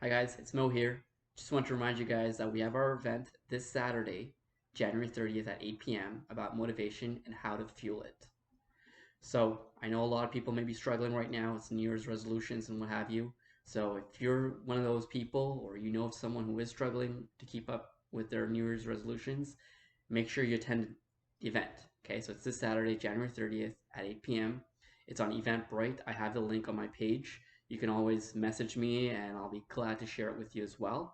Hi guys, it's Mo here. Just want to remind you guys that we have our event this Saturday, January 30th at 8 p.m. about motivation and how to fuel it. So I know a lot of people may be struggling right now. It's New Year's resolutions and what have you. So if you're one of those people or you know of someone who is struggling to keep up with their New Year's resolutions, make sure you attend the event. Okay, so it's this Saturday, January 30th at 8 p.m. It's on Eventbrite. I have the link on my page. You can always message me and I'll be glad to share it with you as well.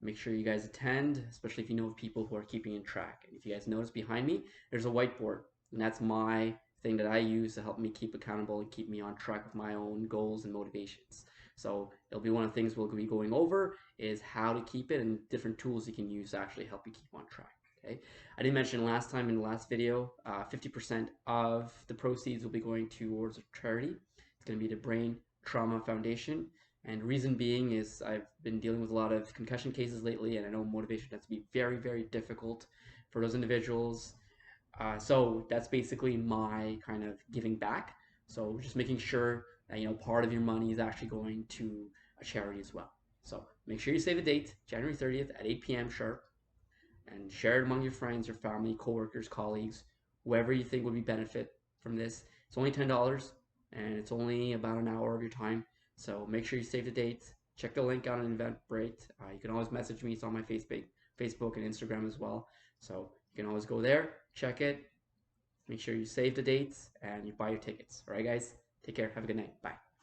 Make sure you guys attend, especially if you know of people who are keeping in track. And if you guys notice behind me, there's a whiteboard, and that's my thing that I use to help me keep accountable and keep me on track with my own goals and motivations. So it'll be one of the things we'll be going over is how to keep it and different tools you can use to actually help you keep on track. Okay. I didn't mention last time in the last video, 50% of the proceeds will be going towards a charity. It's going to be the Brain Trauma Foundation. And reason being is I've been dealing with a lot of concussion cases lately, and I know motivation has to be very, very difficult for those individuals. So that's basically my kind of giving back. So just making sure that part of your money is actually going to a charity as well. So make sure you save the date, January 30th at 8 p.m. sharp, and share it among your friends, your family, coworkers, colleagues, whoever you think would be benefit from this. It's only $10 and it's only about an hour of your time. So make sure you save the date. Check the link out on Eventbrite. You can always message me. It's on my Facebook and Instagram as well. So you can always go there, check it, make sure you save the dates, and you buy your tickets. All right, guys? Take care. Have a good night. Bye.